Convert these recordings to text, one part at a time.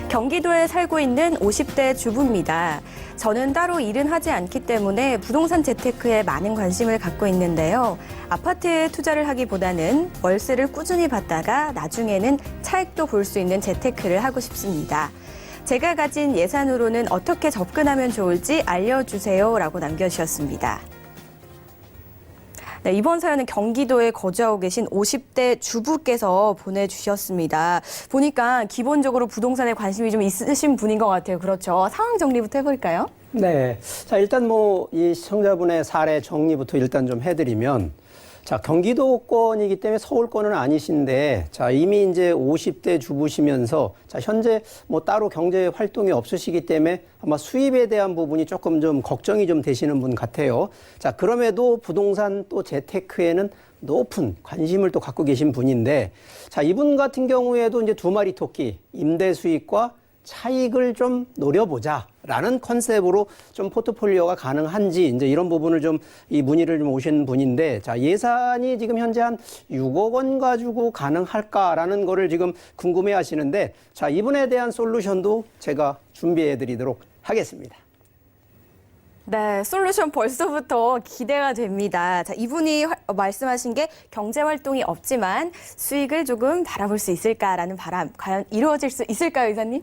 경기도에 살고 있는 50대 주부입니다. 저는 따로 일은 하지 않기 때문에 부동산 재테크에 많은 관심을 갖고 있는데요. 아파트에 투자를 하기보다는 월세를 꾸준히 받다가 나중에는 차익도 볼 수 있는 재테크를 하고 싶습니다. 제가 가진 예산으로는 어떻게 접근하면 좋을지 알려주세요라고 남겨주셨습니다. 네, 이번 사연은 경기도에 거주하고 계신 50대 주부께서 보내주셨습니다. 보니까 기본적으로 부동산에 관심이 좀 있으신 분인 것 같아요. 그렇죠. 상황 정리부터 해볼까요? 네. 자, 일단 이 시청자분의 사례 정리부터 일단 좀 해드리면, 자, 경기도권이기 때문에 서울권은 아니신데, 자, 이미 이제 50대 주부시면서, 자, 현재 따로 경제 활동이 없으시기 때문에 아마 수입에 대한 부분이 조금 좀 걱정이 좀 되시는 분 같아요. 자, 그럼에도 부동산 또 재테크에는 높은 관심을 또 갖고 계신 분인데, 자, 이분 같은 경우에도 이제 두 마리 토끼, 임대 수익과 차익을 좀 노려보자라는 컨셉으로 좀 포트폴리오가 가능한지 이제 이런 부분을 좀 이 문의를 좀 오신 분인데, 자, 예산이 지금 현재 한 6억 원 가지고 가능할까라는 거를 지금 궁금해 하시는데, 자, 이분에 대한 솔루션도 제가 준비해 드리도록 하겠습니다. 네, 솔루션 벌써부터 기대가 됩니다. 자, 이분이 말씀하신 게 경제 활동이 없지만 수익을 조금 바라볼 수 있을까라는 바람, 과연 이루어질 수 있을까요, 이사님?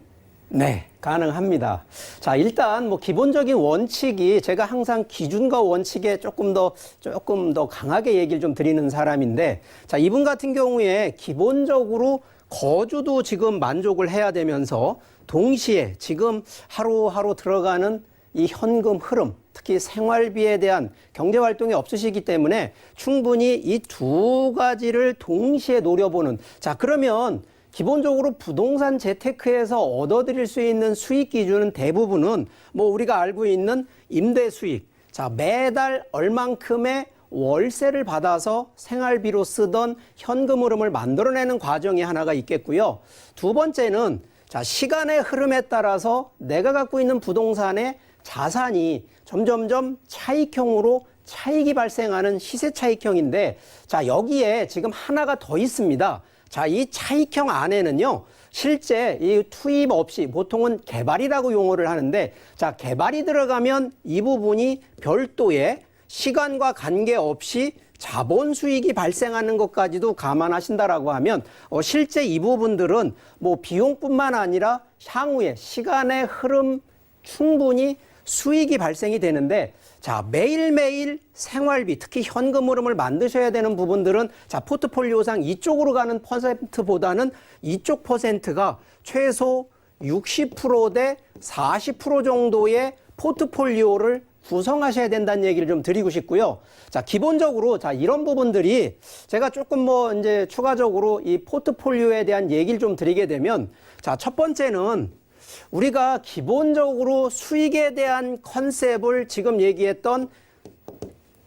네, 가능합니다. 자, 일단 기본적인 원칙이 제가 항상 기준과 원칙에 조금 더 강하게 얘기를 좀 드리는 사람인데, 자, 이분 같은 경우에 기본적으로 거주도 지금 만족을 해야 되면서 동시에 지금 하루하루 들어가는 이 현금 흐름, 특히 생활비에 대한 경제 활동이 없으시기 때문에 충분히 이 두 가지를 동시에 노려보는, 자, 그러면 기본적으로 부동산 재테크에서 얻어들일 수 있는 수익 기준은 대부분은 우리가 알고 있는 임대 수익. 자, 매달 얼만큼의 월세를 받아서 생활비로 쓰던 현금 흐름을 만들어내는 과정이 하나가 있겠고요. 두 번째는 자, 시간의 흐름에 따라서 내가 갖고 있는 부동산의 자산이 점점점 차익형으로 차익이 발생하는 시세 차익형인데, 자, 여기에 지금 하나가 더 있습니다. 자, 이 차익형 안에는요, 실제 이 투입 없이 보통은 개발이라고 용어를 하는데, 자, 개발이 들어가면 이 부분이 별도의 시간과 관계없이 자본 수익이 발생하는 것까지도 감안하신다라고 하면 실제 이 부분들은 비용뿐만 아니라 향후에 시간의 흐름 충분히 수익이 발생이 되는데, 자, 매일매일 생활비, 특히 현금 흐름을 만드셔야 되는 부분들은 자, 포트폴리오상 이쪽으로 가는 퍼센트보다는 이쪽 퍼센트가 최소 60%대 40% 정도의 포트폴리오를 구성하셔야 된다는 얘기를 좀 드리고 싶고요. 자, 기본적으로 자, 이런 부분들이 제가 조금 이제 추가적으로 이 포트폴리오에 대한 얘기를 좀 드리게 되면, 자, 첫 번째는 우리가 기본적으로 수익에 대한 컨셉을 지금 얘기했던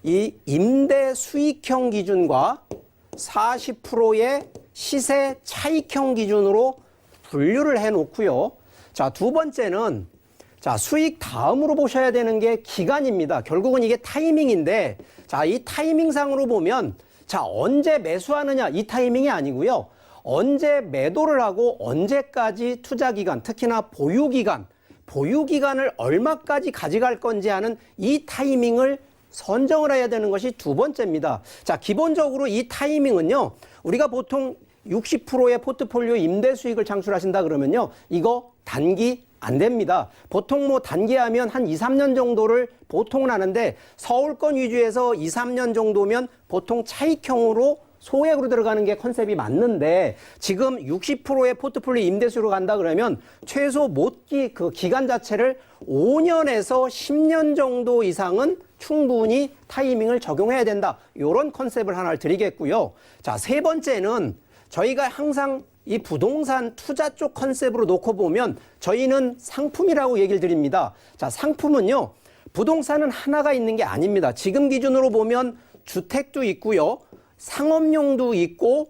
이 임대 수익형 기준과 40%의 시세 차익형 기준으로 분류를 해 놓고요. 자, 두 번째는 자, 수익 다음으로 보셔야 되는 게 기간입니다. 결국은 이게 타이밍인데, 자, 이 타이밍상으로 보면 자, 언제 매수하느냐 이 타이밍이 아니고요. 언제 매도를 하고 언제까지 투자 기간, 특히나 보유 기간을 얼마까지 가져갈 건지 하는 이 타이밍을 선정을 해야 되는 것이 두 번째입니다. 자, 기본적으로 이 타이밍은요, 우리가 보통 60%의 포트폴리오 임대 수익을 창출하신다 그러면요, 이거 단기 안 됩니다. 보통 단기하면 한 2, 3년 정도를 보통은 하는데, 서울권 위주에서 2, 3년 정도면 보통 차익형으로 소액으로 들어가는 게 컨셉이 맞는데, 지금 60%의 포트폴리오 임대수로 간다 그러면 최소 그 기간 자체를 5년에서 10년 정도 이상은 충분히 타이밍을 적용해야 된다. 이런 컨셉을 하나를 드리겠고요. 자, 세 번째는 저희가 항상 이 부동산 투자 쪽 컨셉으로 놓고 보면 저희는 상품이라고 얘기를 드립니다. 자, 상품은요, 부동산은 하나가 있는 게 아닙니다. 지금 기준으로 보면 주택도 있고요, 상업용도 있고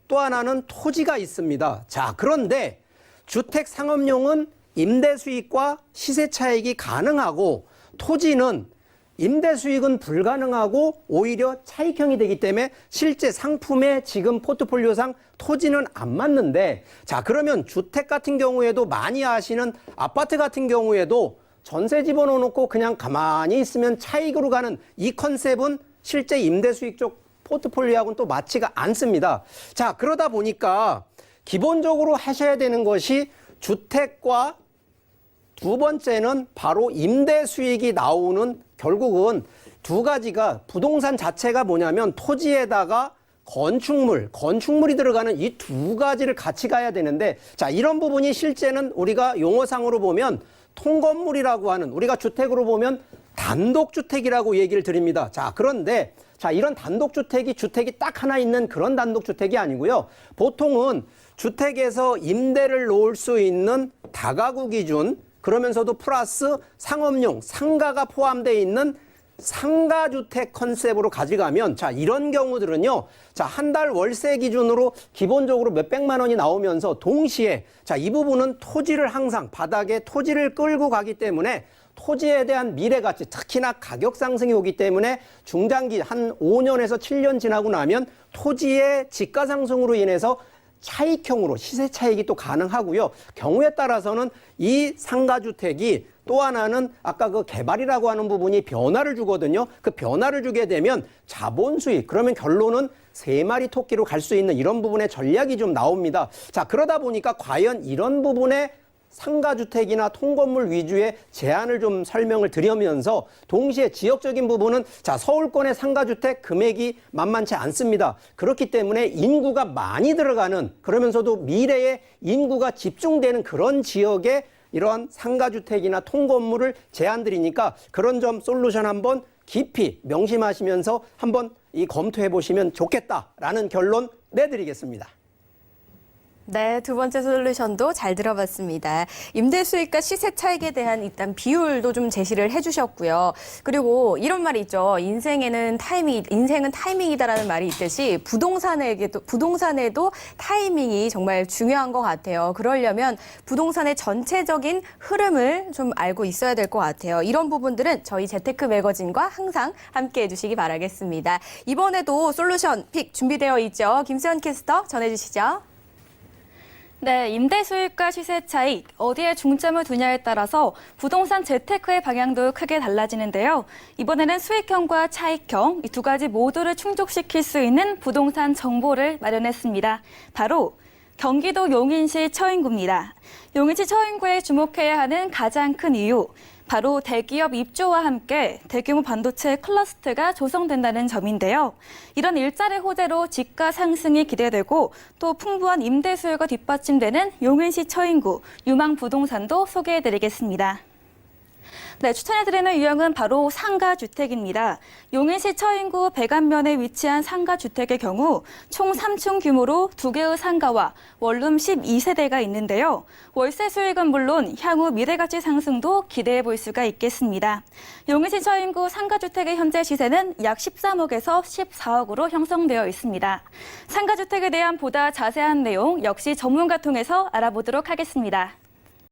또 하나는 토지가 있습니다. 자, 그런데 주택 상업용은 임대 수익과 시세 차익이 가능하고 토지는 임대 수익은 불가능하고 오히려 차익형이 되기 때문에 실제 상품에 지금 포트폴리오상 토지는 안 맞는데, 자, 그러면 주택 같은 경우에도 많이 아시는 아파트 같은 경우에도 전세 집어넣어놓고 그냥 가만히 있으면 차익으로 가는 이 컨셉은 실제 임대 수익 쪽 포트폴리오하고는 또 맞지가 않습니다. 자, 그러다 보니까 기본적으로 하셔야 되는 것이 주택과 두 번째는 바로 임대 수익이 나오는, 결국은 두 가지가, 부동산 자체가 뭐냐면 토지에다가 건축물이 들어가는 이 두 가지를 같이 가야 되는데, 자, 이런 부분이 실제는 우리가 용어상으로 보면 통건물이라고 하는, 우리가 주택으로 보면 단독주택이라고 얘기를 드립니다. 자, 그런데 자, 이런 단독주택이 딱 하나 있는 그런 단독주택이 아니고요. 보통은 주택에서 임대를 놓을 수 있는 다가구 기준, 그러면서도 플러스 상업용, 상가가 포함되어 있는 상가주택 컨셉으로 가져가면, 자, 이런 경우들은요, 자, 한 달 월세 기준으로 기본적으로 몇백만 원이 나오면서 동시에, 자, 이 부분은 토지를 항상 바닥에 토지를 끌고 가기 때문에 토지에 대한 미래 가치, 특히나 가격 상승이 오기 때문에 중장기 한 5년에서 7년 지나고 나면 토지의 지가 상승으로 인해서 차익형으로 시세 차익이 또 가능하고요. 경우에 따라서는 이 상가주택이 또 하나는 아까 그 개발이라고 하는 부분이 변화를 주거든요. 그 변화를 주게 되면 자본 수익, 그러면 결론은 3마리 토끼로 갈 수 있는 이런 부분의 전략이 좀 나옵니다. 자, 그러다 보니까 과연 이런 부분에 상가주택이나 통건물 위주의 제한을 좀 설명을 드리면서, 동시에 지역적인 부분은, 자, 서울권의 상가주택 금액이 만만치 않습니다. 그렇기 때문에 인구가 많이 들어가는, 그러면서도 미래에 인구가 집중되는 그런 지역에 이러한 상가주택이나 통건물을 제한드리니까 그런 점 솔루션 한번 깊이 명심하시면서 한번 검토해 보시면 좋겠다라는 결론 내드리겠습니다. 네, 두 번째 솔루션도 잘 들어봤습니다. 임대 수익과 시세 차익에 대한 일단 비율도 좀 제시를 해주셨고요. 그리고 이런 말이 있죠. 인생은 타이밍이다라는 말이 있듯이 부동산에도 타이밍이 정말 중요한 것 같아요. 그러려면 부동산의 전체적인 흐름을 좀 알고 있어야 될 것 같아요. 이런 부분들은 저희 재테크 매거진과 항상 함께 해주시기 바라겠습니다. 이번에도 솔루션 픽 준비되어 있죠. 김수현 캐스터 전해주시죠. 네, 임대 수익과 시세 차익, 어디에 중점을 두냐에 따라서 부동산 재테크의 방향도 크게 달라지는데요. 이번에는 수익형과 차익형, 이 두 가지 모두를 충족시킬 수 있는 부동산 정보를 마련했습니다. 바로 경기도 용인시 처인구입니다. 용인시 처인구에 주목해야 하는 가장 큰 이유, 바로 대기업 입주와 함께 대규모 반도체 클러스터가 조성된다는 점인데요. 이런 일자리 호재로 지가 상승이 기대되고 또 풍부한 임대 수요가 뒷받침되는 용인시 처인구 유망 부동산도 소개해드리겠습니다. 네, 추천해드리는 유형은 바로 상가주택입니다. 용인시 처인구 백안면에 위치한 상가주택의 경우 총 3층 규모로 2개의 상가와 원룸 12세대가 있는데요. 월세 수익은 물론 향후 미래가치 상승도 기대해 볼 수가 있겠습니다. 용인시 처인구 상가주택의 현재 시세는 약 13억에서 14억으로 형성되어 있습니다. 상가주택에 대한 보다 자세한 내용 역시 전문가 통해서 알아보도록 하겠습니다.